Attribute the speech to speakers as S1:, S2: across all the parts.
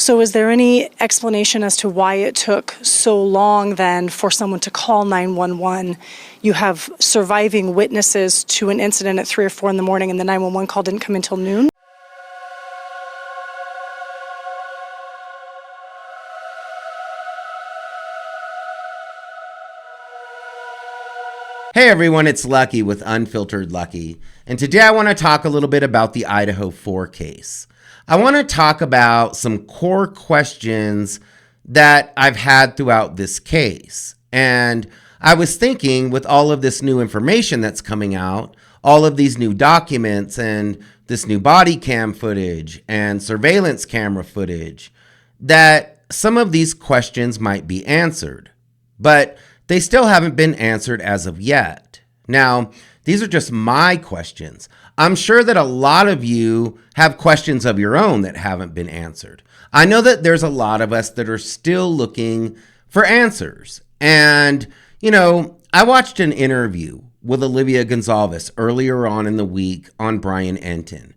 S1: So is there any explanation as to why it took so long then for someone to call 911? You have surviving witnesses to an incident at 3 or 4 in the morning, and the 911 call didn't come until noon?
S2: Hey everyone, it's Lucky with Unfiltered Lucky, and today I want to talk a little bit about the Idaho 4 case. I want to talk about some core questions that I've had throughout this case, and I was thinking with all of this new information that's coming out, all of these new documents and this new body cam footage and surveillance camera footage, that some of these questions might be answered, but they still haven't been answered as of yet. Now, these are just my questions. I'm sure that a lot of you have questions of your own that haven't been answered. I know that there's a lot of us that are still looking for answers. And, I watched an interview with Olivia Gonzalez earlier on in the week on Brian Enton.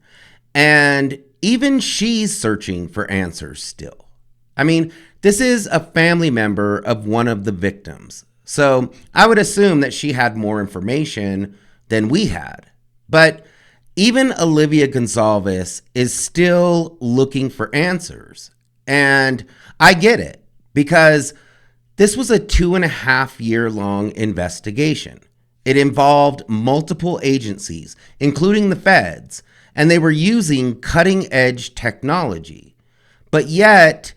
S2: And even she's searching for answers still. I mean, this is a family member of one of the victims. So I would assume that she had more information than we had. But even Olivia Gonzalez is still looking for answers. And I get it, because this was a 2.5-year-long investigation. It involved multiple agencies, including the feds, and they were using cutting-edge technology. But yet,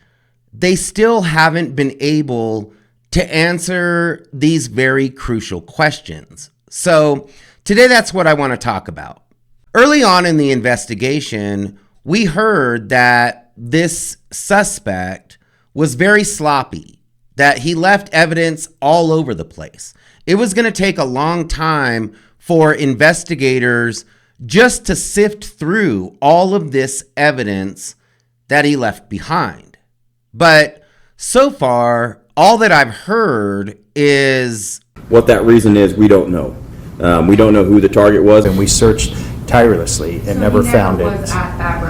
S2: they still haven't been able to answer these very crucial questions. So today that's what I want to talk about. Early on in the investigation, we heard that this suspect was very sloppy, that he left evidence all over the place. It was going to take a long time for investigators just to sift through all of this evidence that he left behind. But so far, all that I've heard is...
S3: What that reason is, we don't know. We don't know who the target was.
S4: And we searched tirelessly and never found it.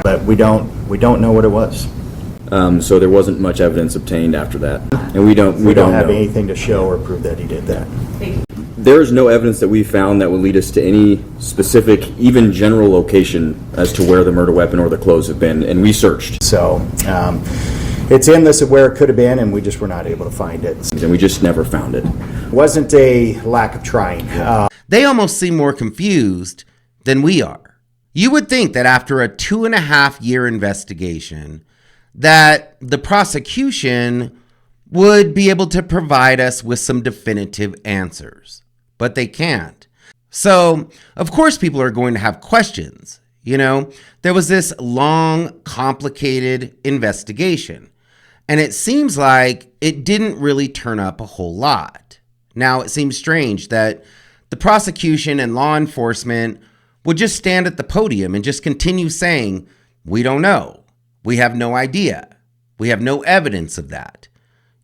S4: But we don't know what it was.
S3: So there wasn't much evidence obtained after that. And we don't
S4: have
S3: know
S4: anything to show or prove that he did that.
S3: There is no evidence that we found that would lead us to any specific, even general location as to where the murder weapon or the clothes have been, and we searched.
S4: So it's in this of where it could have been, and we just were not able to find it.
S3: And we just never found it.
S4: It wasn't a lack of trying.
S2: They almost seem more confused than we are. You would think that after a 2.5-year investigation, that the prosecution would be able to provide us with some definitive answers, but they can't. So, of course, people are going to have questions. There was this long, complicated investigation, and it seems like it didn't really turn up a whole lot. Now, it seems strange that the prosecution and law enforcement would just stand at the podium and just continue saying, "We don't know. We have no idea. We have no evidence of that."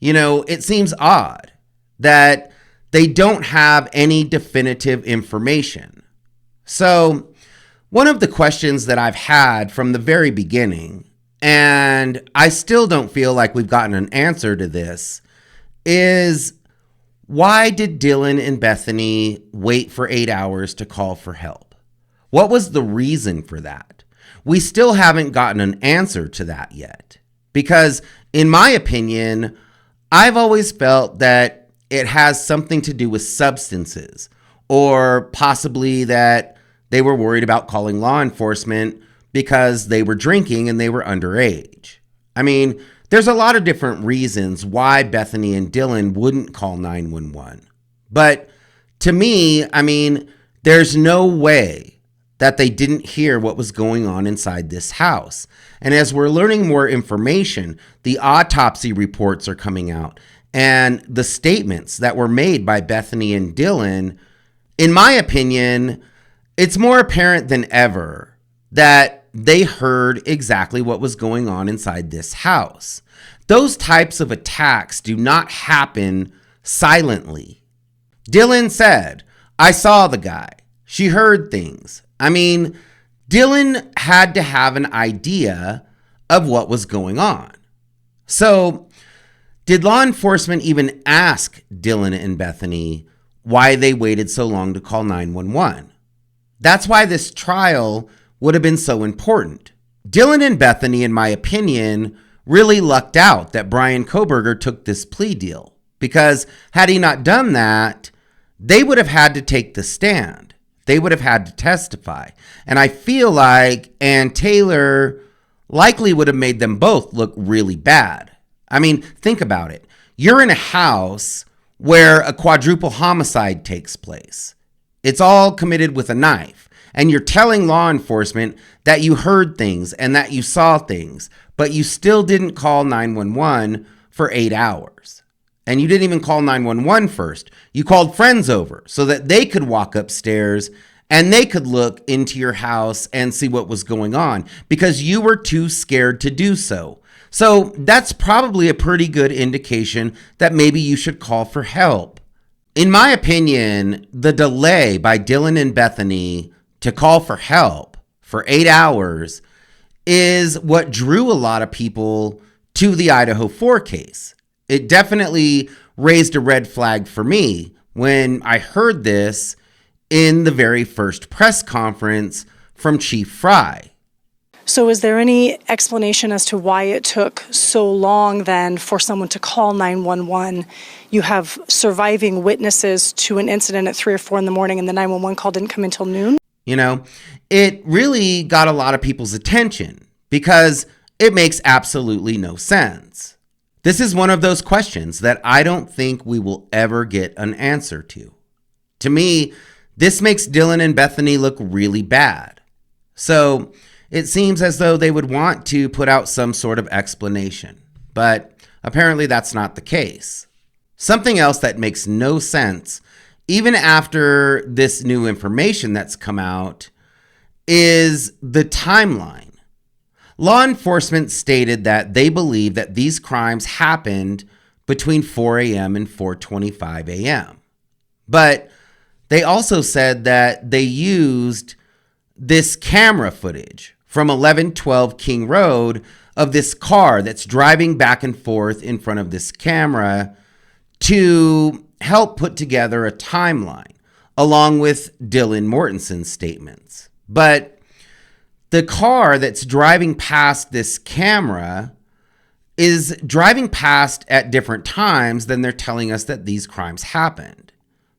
S2: It seems odd that they don't have any definitive information. So, one of the questions that I've had from the very beginning, and I still don't feel like we've gotten an answer to this, is why did Dylan and Bethany wait for 8 hours to call for help? What was the reason for that? We still haven't gotten an answer to that yet. Because, in my opinion, I've always felt that it has something to do with substances, or possibly that they were worried about calling law enforcement because they were drinking and they were underage. I mean, there's a lot of different reasons why Bethany and Dylan wouldn't call 911. But to me, there's no way that they didn't hear what was going on inside this house. And as we're learning more information, the autopsy reports are coming out, and the statements that were made by Bethany and Dylan, in my opinion, it's more apparent than ever that they heard exactly what was going on inside this house. Those types of attacks do not happen silently. Dylan said, "I saw the guy. She heard things." Dylan had to have an idea of what was going on. So, did law enforcement even ask Dylan and Bethany why they waited so long to call 911? That's why this trial would have been so important. Dylan and Bethany, in my opinion, really lucked out that Brian Kohberger took this plea deal, because had he not done that, they would have had to take the stand. They would have had to testify. And I feel like Ann Taylor likely would have made them both look really bad. I mean, think about it. You're in a house where a quadruple homicide takes place. It's all committed with a knife. And you're telling law enforcement that you heard things and that you saw things, but you still didn't call 911 for 8 hours. And you didn't even call 911 first. You called friends over so that they could walk upstairs and they could look into your house and see what was going on because you were too scared to do so. So that's probably a pretty good indication that maybe you should call for help. In my opinion, the delay by Dylan and Bethany to call for help for 8 hours is what drew a lot of people to the Idaho 4 case. It definitely raised a red flag for me when I heard this in the very first press conference from Chief Fry.
S1: So is there any explanation as to why it took so long then for someone to call 911? You have surviving witnesses to an incident at 3 or 4 in the morning, and the 911 call didn't come until noon?
S2: You know, it really got a lot of people's attention because it makes absolutely no sense. This is one of those questions that I don't think we will ever get an answer to. To me, this makes Dylan and Bethany look really bad. So it seems as though they would want to put out some sort of explanation, but apparently that's not the case. Something else that makes no sense, even after this new information that's come out, is the timeline. Law enforcement stated that they believe that these crimes happened between 4 a.m. and 4:25 a.m. But they also said that they used this camera footage from 1112 King Road of this car that's driving back and forth in front of this camera to help put together a timeline along with Dylan Mortensen's statements. But the car that's driving past this camera is driving past at different times than they're telling us that these crimes happened.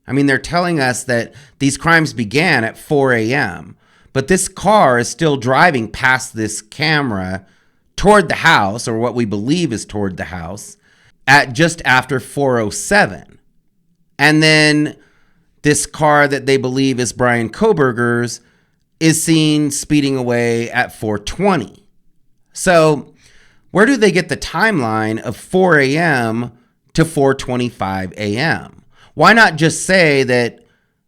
S2: I mean, they're telling us that these crimes began at 4 a.m., but this car is still driving past this camera toward the house, or what we believe is toward the house, at just after 4:07. And then this car that they believe is Brian Kohberger's is seen speeding away at 4:20. So where do they get the timeline of 4 a.m. to 4:25 a.m.? Why not just say that,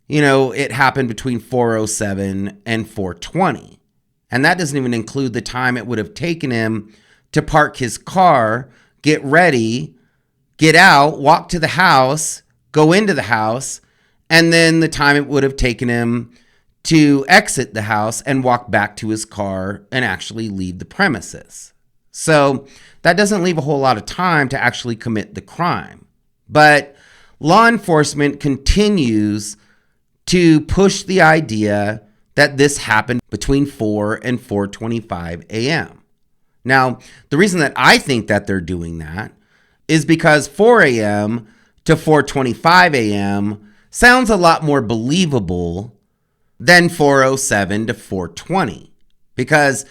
S2: it happened between 4:07 and 4:20? And that doesn't even include the time it would have taken him to park his car, get ready, get out, walk to the house, go into the house, and then the time it would have taken him to exit the house and walk back to his car and actually leave the premises. So that doesn't leave a whole lot of time to actually commit the crime. But law enforcement continues to push the idea that this happened between 4 and 4:25 a.m. Now, the reason that I think that they're doing that is because 4 a.m. to 4:25 a.m. sounds a lot more believable than 4:07 to 4:20, because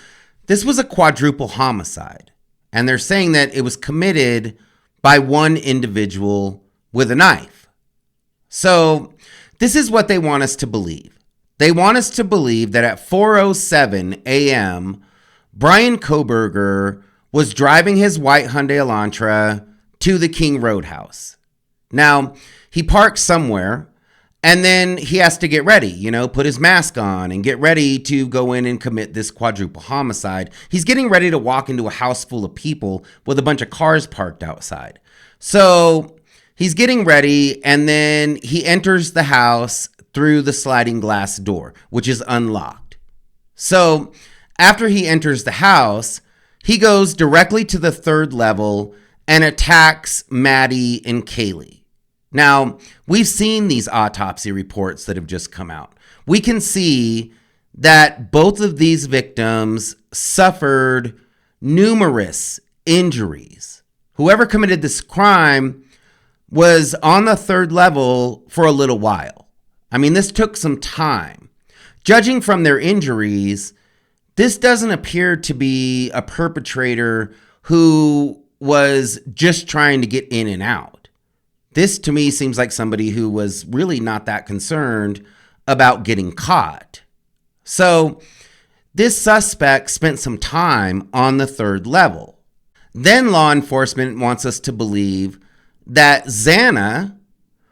S2: this was a quadruple homicide, and they're saying that it was committed by one individual with a knife. So this is what they want us to believe. They want us to believe that at 4:07 a.m., Brian Kohberger was driving his white Hyundai Elantra to the King Road house. Now, he parks somewhere, and then he has to get ready, put his mask on and get ready to go in and commit this quadruple homicide. He's getting ready to walk into a house full of people with a bunch of cars parked outside. So he's getting ready, and then he enters the house through the sliding glass door, which is unlocked. So after he enters the house, he goes directly to the third level and attacks Maddie and Kaylee. Now, we've seen these autopsy reports that have just come out. We can see that both of these victims suffered numerous injuries. Whoever committed this crime was on the third level for a little while. I mean, this took some time. Judging from their injuries, this doesn't appear to be a perpetrator who was just trying to get in and out. This to me seems like somebody who was really not that concerned about getting caught. So this suspect spent some time on the third level. Then law enforcement wants us to believe that Xana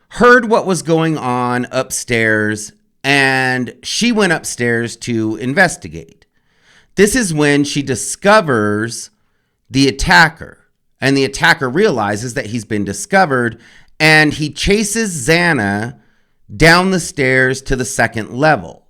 S2: heard what was going on upstairs and she went upstairs to investigate. This is when she discovers the attacker, and the attacker realizes that he's been discovered, and he chases Xana down the stairs to the second level.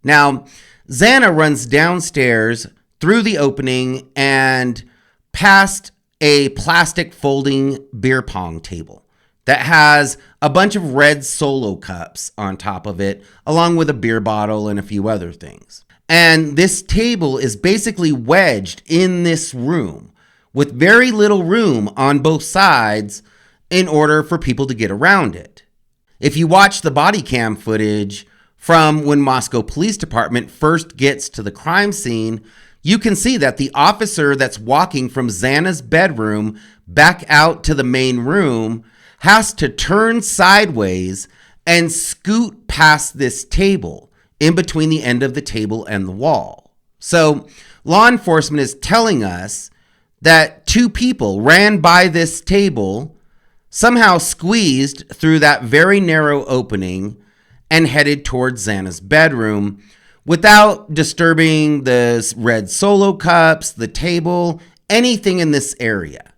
S2: Now, Xana runs downstairs through the opening and past a plastic folding beer pong table that has a bunch of red Solo cups on top of it, along with a beer bottle and a few other things. And this table is basically wedged in this room with very little room on both sides in order for people to get around it. If you watch the body cam footage from when Moscow Police Department first gets to the crime scene, you can see that the officer that's walking from Xana's bedroom back out to the main room has to turn sideways and scoot past this table in between the end of the table and the wall. So law enforcement is telling us that two people ran by this table, somehow squeezed through that very narrow opening and headed towards Xana's bedroom without disturbing the red Solo cups, the table, anything in this area.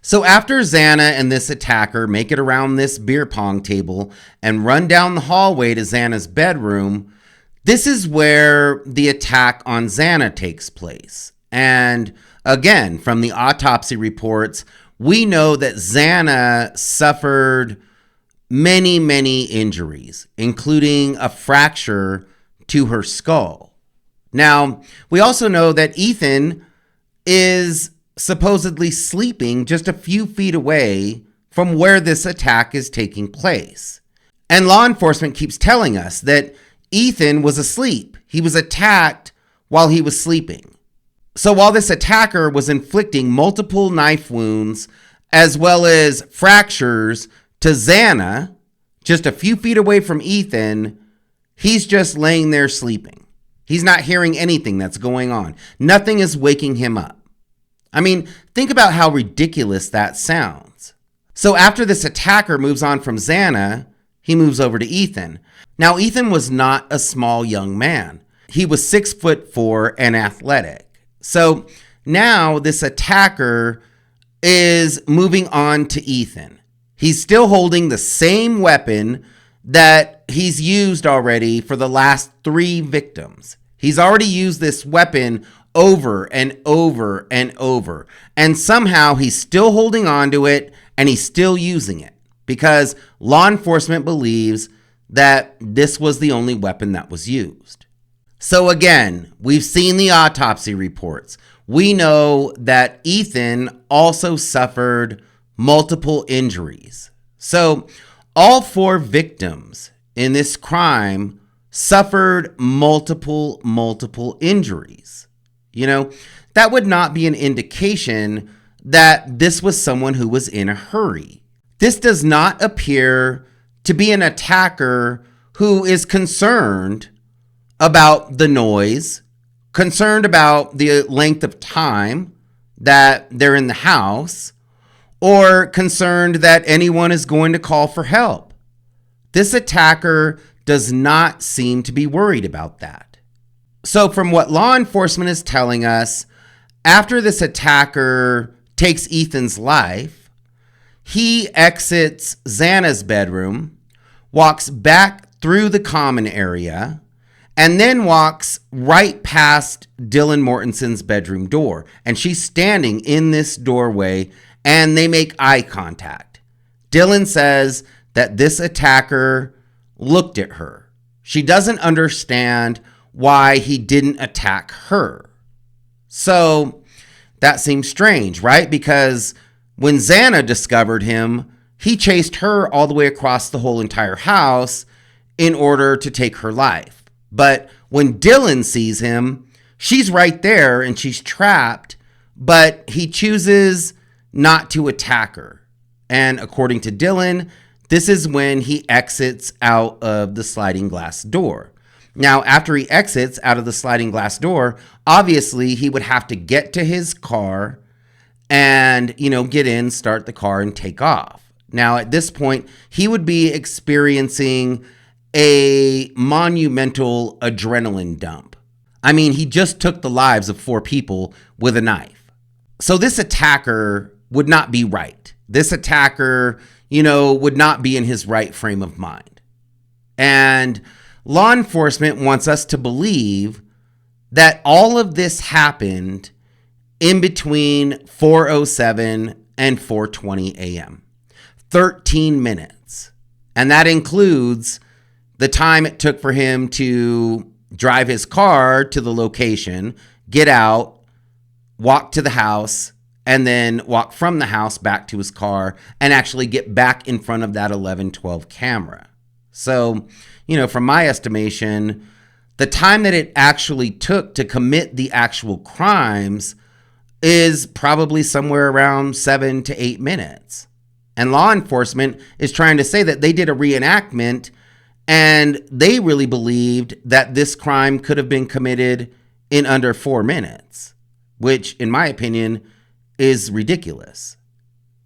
S2: So after Xana and this attacker make it around this beer pong table and run down the hallway to Xana's bedroom, this is where the attack on Xana takes place. And again, from the autopsy reports, we know that Xana suffered many, many injuries, including a fracture to her skull. Now, we also know that Ethan is supposedly sleeping just a few feet away from where this attack is taking place. And law enforcement keeps telling us that Ethan was asleep. He was attacked while he was sleeping. So while this attacker was inflicting multiple knife wounds as well as fractures to Xana, just a few feet away from Ethan, he's just laying there sleeping. He's not hearing anything that's going on. Nothing is waking him up. I mean, think about how ridiculous that sounds. So after this attacker moves on from Xana, he moves over to Ethan. Now, Ethan was not a small young man. He was 6'4" and athletic. So now this attacker is moving on to Ethan. He's still holding the same weapon that he's used already for the last 3 victims. He's already used this weapon over and over and over. And somehow he's still holding on to it and he's still using it because law enforcement believes that this was the only weapon that was used. So again, we've seen the autopsy reports. We know that Ethan also suffered multiple injuries. So all 4 victims in this crime suffered multiple injuries. You know, that would not be an indication that this was someone who was in a hurry. This does not appear to be an attacker who is concerned about the noise, concerned about the length of time that they're in the house, or concerned that anyone is going to call for help. This attacker does not seem to be worried about that. So from what law enforcement is telling us, after this attacker takes Ethan's life, he exits Xana's bedroom, walks back through the common area, and then walks right past Dylan Mortensen's bedroom door. And she's standing in this doorway, and they make eye contact. Dylan says that this attacker looked at her. She doesn't understand why he didn't attack her. So that seems strange, right? Because when Xana discovered him, he chased her all the way across the whole entire house in order to take her life. But when Dylan sees him, she's right there and she's trapped, but he chooses not to attack her. And according to Dylan, this is when he exits out of the sliding glass door. Now, after he exits out of the sliding glass door, obviously he would have to get to his car and, get in, start the car, and take off. Now, at this point, he would be experiencing a monumental adrenaline dump. I mean, he just took the lives of 4 people with a knife. So this attacker would not be right. This attacker, would not be in his right frame of mind. And law enforcement wants us to believe that all of this happened in between 4:07 and 4:20 a.m. 13 minutes. And that includes the time it took for him to drive his car to the location, get out, walk to the house, and then walk from the house back to his car and actually get back in front of that 1112 camera. So, from my estimation, the time that it actually took to commit the actual crimes is probably somewhere around 7 to 8 minutes. And law enforcement is trying to say that they did a reenactment and they really believed that this crime could have been committed in under 4 minutes, which, in my opinion, is ridiculous.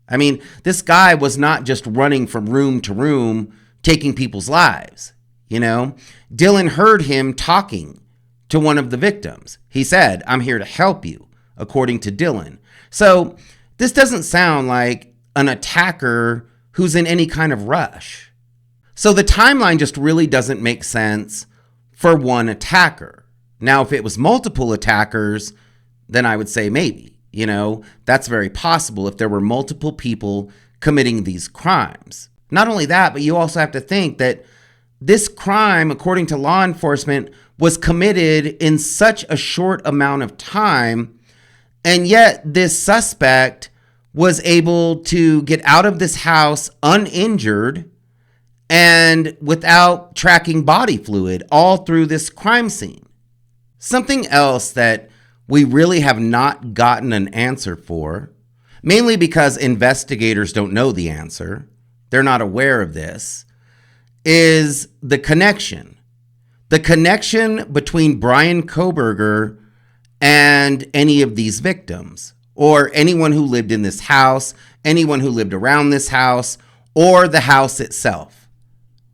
S2: I mean, this guy was not just running from room to room, taking people's lives. Dylan heard him talking to one of the victims. He said, "I'm here to help you," according to Dylan. So this doesn't sound like an attacker who's in any kind of rush. So the timeline just really doesn't make sense for one attacker. Now, if it was multiple attackers, then I would say maybe, that's very possible if there were multiple people committing these crimes. Not only that, but you also have to think that this crime, according to law enforcement, was committed in such a short amount of time, and yet this suspect was able to get out of this house uninjured and without tracking body fluid all through this crime scene. Something else that we really have not gotten an answer for, mainly because investigators don't know the answer, they're not aware of this, is the connection. The connection between Brian Kohberger and any of these victims, or anyone who lived in this house, anyone who lived around this house, or the house itself.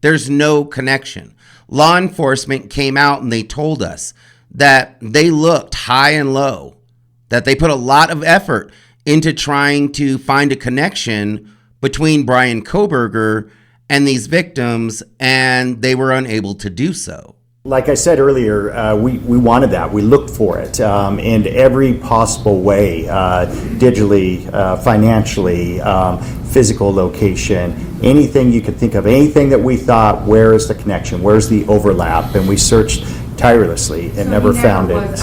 S2: There's no connection. Law enforcement came out and they told us that they looked high and low, that they put a lot of effort into trying to find a connection between Brian Kohberger and these victims, and they were unable to do so.
S4: Like I said earlier, we wanted that. We looked for it in every possible way, digitally, financially, physical location, anything you could think of, anything that we thought, where is the connection, where's the overlap, and we searched tirelessly and never found it.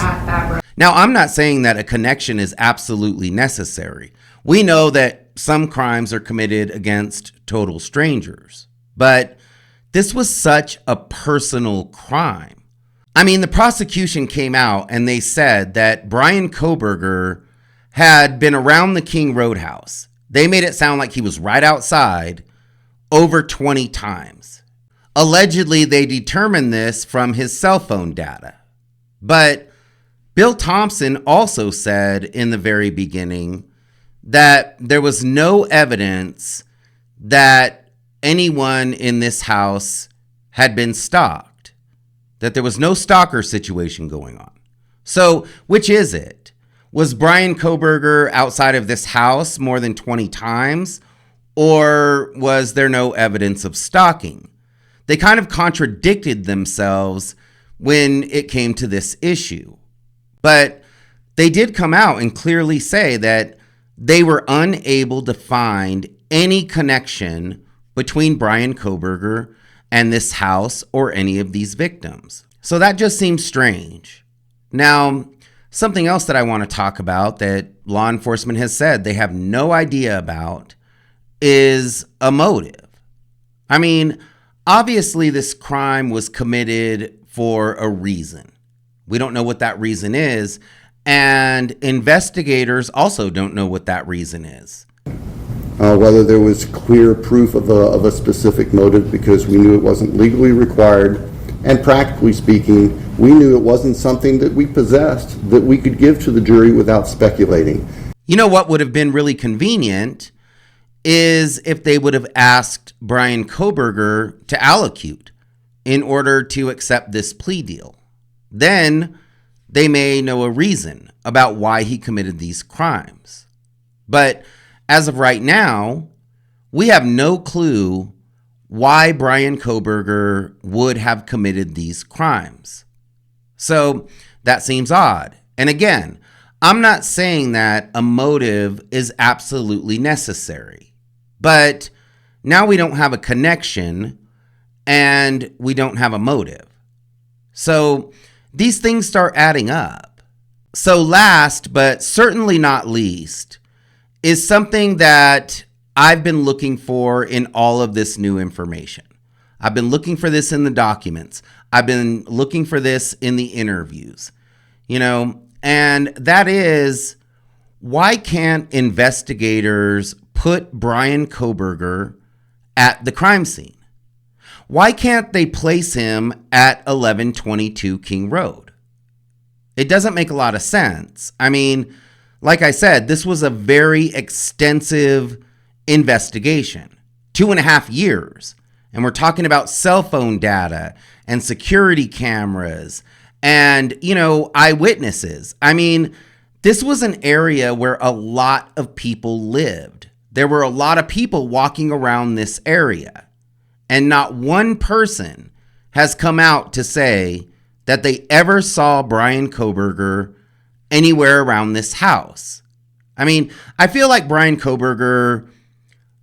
S2: Now, I'm not saying that a connection is absolutely necessary. We know that some crimes are committed against total strangers, but this was such a personal crime. I mean, the prosecution came out and they said that Brian Kohberger had been around the King Roadhouse. They made it sound like he was right outside over 20 times. Allegedly, they determined this from his cell phone data. But Bill Thompson also said in the very beginning that there was no evidence that anyone in this house had been stalked, that there was no stalker situation going on. So which is it? Was Brian Kohberger outside of this house more than 20 times, or was there no evidence of stalking? They kind of contradicted themselves when it came to this issue. But they did come out and clearly say that they were unable to find any connection between Bryan Kohberger and this house or any of these victims. So that just seems strange. Now, something else that I want to talk about that law enforcement has said they have no idea about is a motive. I mean, obviously this crime was committed for a reason. We don't know what that reason is, and investigators also don't know what that reason is.
S5: Whether there was clear proof of a specific motive, because we knew it wasn't legally required, and practically speaking, we knew it wasn't something that we possessed that we could give to the jury without speculating.
S2: You know what would have been really convenient is if they would have asked Bryan Kohberger to allocute in order to accept this plea deal. Then they may know a reason about why he committed these crimes. But as of right now, we have no clue why Bryan Kohberger would have committed these crimes. So that seems odd. And again, I'm not saying that a motive is absolutely necessary, but now we don't have a connection and we don't have a motive. So these things start adding up. So last, but certainly not least, is something that I've been looking for in all of this new information. I've been looking for this in the documents. I've been looking for this in the interviews, and that is, why can't investigators put Bryan Kohberger at the crime scene? Why can't they place him at 1122 King Road? It doesn't make a lot of sense. I mean, like I said, this was a very extensive investigation, 2.5 years. And we're talking about cell phone data and security cameras and, eyewitnesses. I mean, this was an area where a lot of people lived. There were a lot of people walking around this area. And not one person has come out to say that they ever saw Bryan Kohberger anywhere around this house. I mean, I feel like Bryan Kohberger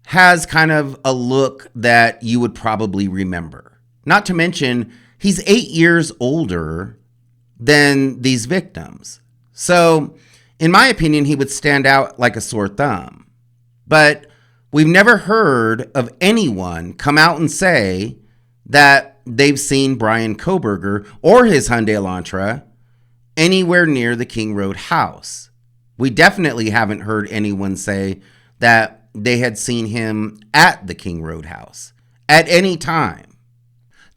S2: has kind of a look that you would probably remember. Not to mention, he's 8 years older than these victims. So, in my opinion, he would stand out like a sore thumb. But we've never heard of anyone come out and say that they've seen Bryan Kohberger or his Hyundai Elantra anywhere near the King Road house. We definitely haven't heard anyone say that they had seen him at the King Road house at any time.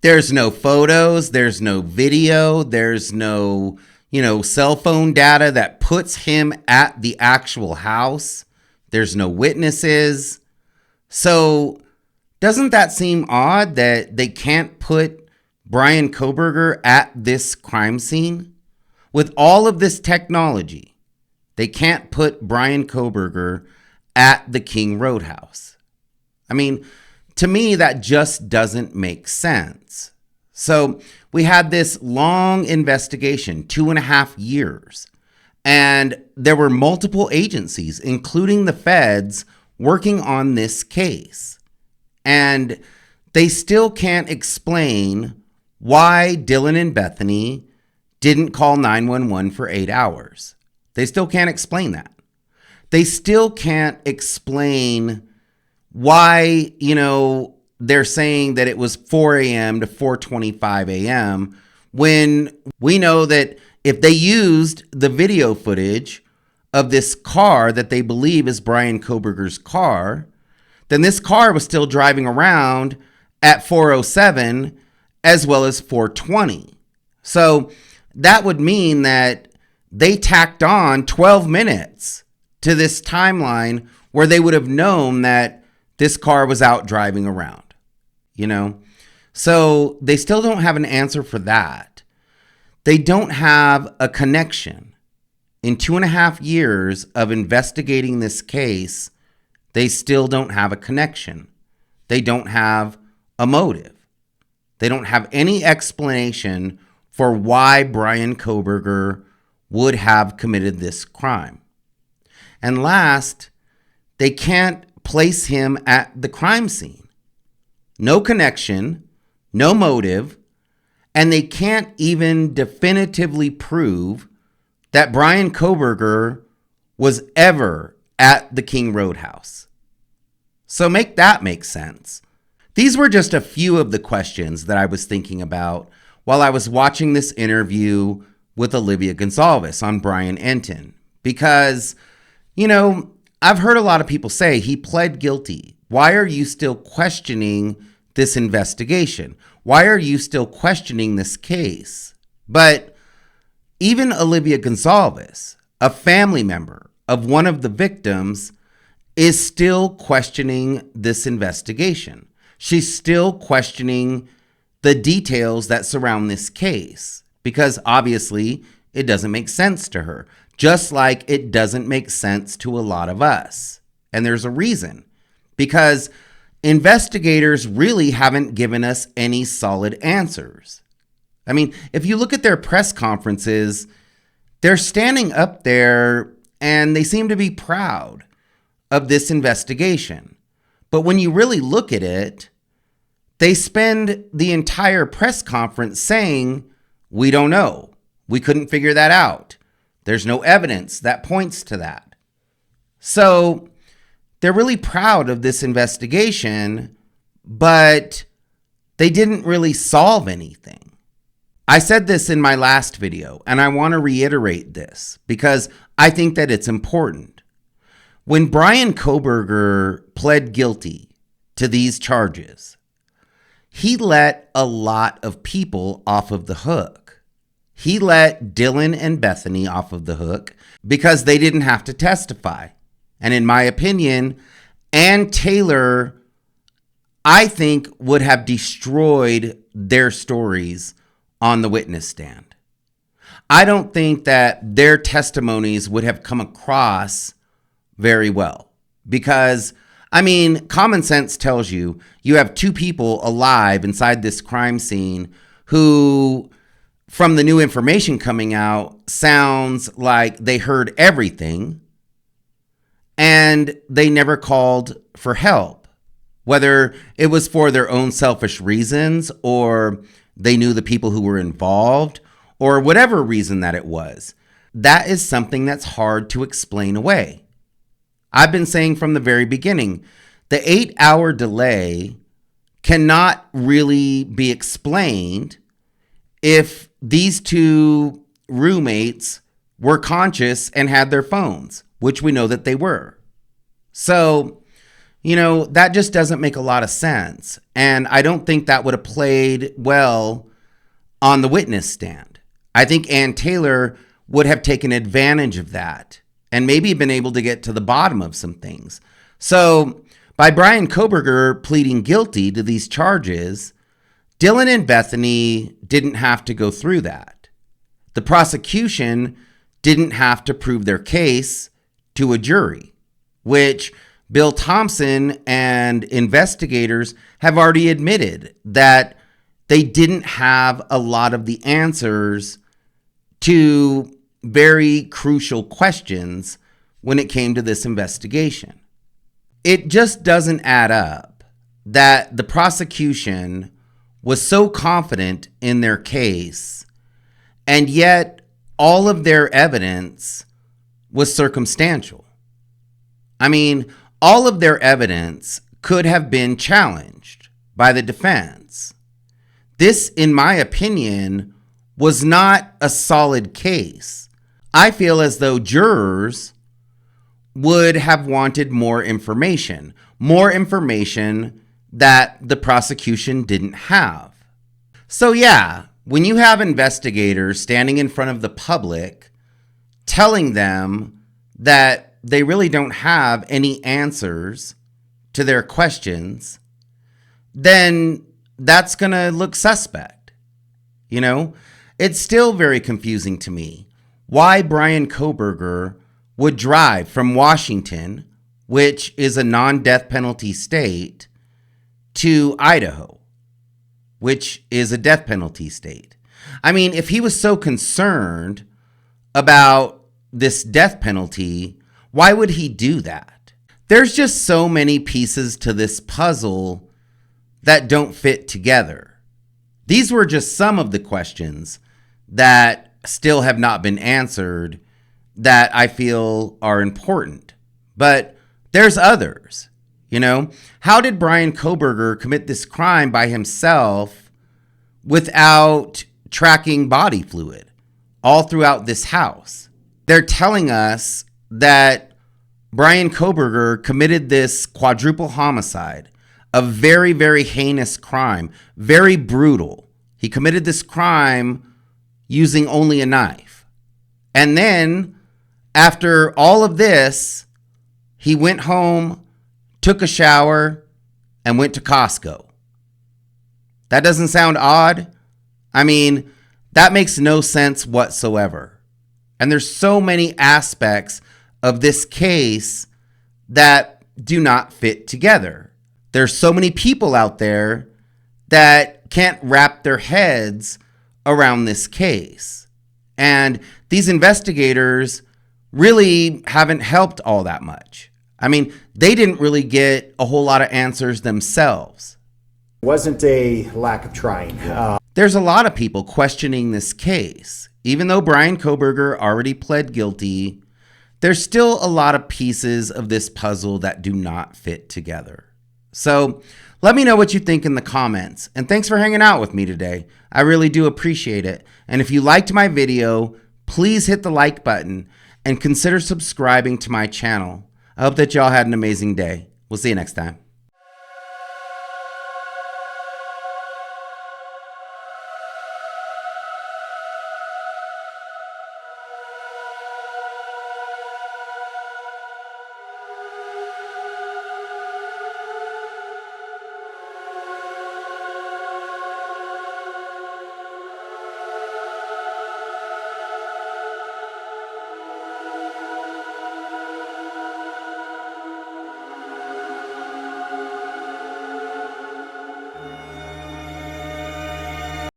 S2: There's no photos, there's no video, there's no, cell phone data that puts him at the actual house. There's no witnesses. So doesn't that seem odd that they can't put Bryan Kohberger at this crime scene? With all of this technology, they can't put Bryan Kohberger at the King Road house. I mean, to me, that just doesn't make sense. So we had this long investigation, 2.5 years, and there were multiple agencies, including the feds, working on this case. And they still can't explain why Dylan and Bethany didn't call 911 for 8 hours. They still can't explain that. They still can't explain why, they're saying that it was 4 a.m. to 4:25 a.m. when we know that if they used the video footage of this car that they believe is Bryan Kohberger's car, then this car was still driving around at 4:07 as well as 4:20. So that would mean that they tacked on 12 minutes to this timeline where they would have known that this car was out driving around, So they still don't have an answer for that. They don't have a connection. In 2.5 years of investigating this case, they still don't have a connection. They don't have a motive. They don't have any explanation for why Bryan Kohberger would have committed this crime. And last, they can't place him at the crime scene. No connection, no motive, and they can't even definitively prove that Bryan Kohberger was ever at the King Roadhouse. So make that make sense. These were just a few of the questions that I was thinking about while I was watching this interview with Olivia Gonsalves on Brian Entin. Because, I've heard a lot of people say he pled guilty. Why are you still questioning this investigation? Why are you still questioning this case? But even Olivia Gonsalves, a family member of one of the victims, is still questioning this investigation. She's still questioning the details that surround this case because obviously it doesn't make sense to her, just like it doesn't make sense to a lot of us. And there's a reason, because investigators really haven't given us any solid answers. I mean, if you look at their press conferences, they're standing up there and they seem to be proud of this investigation. But when you really look at it, they spend the entire press conference saying, we don't know. We couldn't figure that out. There's no evidence that points to that. So they're really proud of this investigation, but they didn't really solve anything. I said this in my last video, and I want to reiterate this because I think that it's important. When Bryan Kohberger pled guilty to these charges, he let a lot of people off of the hook. He let Dylan and Bethany off of the hook because they didn't have to testify. And in my opinion, Ann Taylor, I think, would have destroyed their stories on the witness stand. I don't think that their testimonies would have come across very well because, common sense tells you have two people alive inside this crime scene who, from the new information coming out, sounds like they heard everything and they never called for help, whether it was for their own selfish reasons or they knew the people who were involved or whatever reason that it was. That is something that's hard to explain away. I've been saying from the very beginning, the 8-hour delay cannot really be explained if these two roommates were conscious and had their phones, which we know that they were. So, that just doesn't make a lot of sense. And I don't think that would have played well on the witness stand. I think Ann Taylor would have taken advantage of that and maybe been able to get to the bottom of some things. So by Bryan Kohberger pleading guilty to these charges, Dylan and Bethany didn't have to go through that. The prosecution didn't have to prove their case to a jury, which Bill Thompson and investigators have already admitted that they didn't have a lot of the answers to very crucial questions when it came to this investigation. It just doesn't add up that the prosecution was so confident in their case, and yet all of their evidence was circumstantial. All of their evidence could have been challenged by the defense. This, in my opinion, was not a solid case. I feel as though jurors would have wanted more information that the prosecution didn't have. So yeah, when you have investigators standing in front of the public telling them that they really don't have any answers to their questions, then that's going to look suspect. It's still very confusing to me why Bryan Kohberger would drive from Washington, which is a non-death penalty state, to Idaho, which is a death penalty state. I mean, if he was so concerned about this death penalty, why would he do that? There's just so many pieces to this puzzle that don't fit together. These were just some of the questions that still have not been answered that I feel are important. But there's others. You know, how did Bryan Kohberger commit this crime by himself without tracking body fluid all throughout this house? They're telling us that Bryan Kohberger committed this quadruple homicide, a very, very heinous crime, very brutal. He committed this crime using only a knife. And then, after all of this, he went home, took a shower, and went to Costco. That doesn't sound odd? I mean, that makes no sense whatsoever. And there's so many aspects of this case that do not fit together. There's so many people out there that can't wrap their heads around this case. And these investigators really haven't helped all that much. I mean, they didn't really get a whole lot of answers themselves.
S4: It wasn't a lack of trying.
S2: There's a lot of people questioning this case. Even though Bryan Kohberger already pled guilty, there's still a lot of pieces of this puzzle that do not fit together. So let me know what you think in the comments. And thanks for hanging out with me today. I really do appreciate it. And if you liked my video, please hit the like button and consider subscribing to my channel. I hope that y'all had an amazing day. We'll see you next time.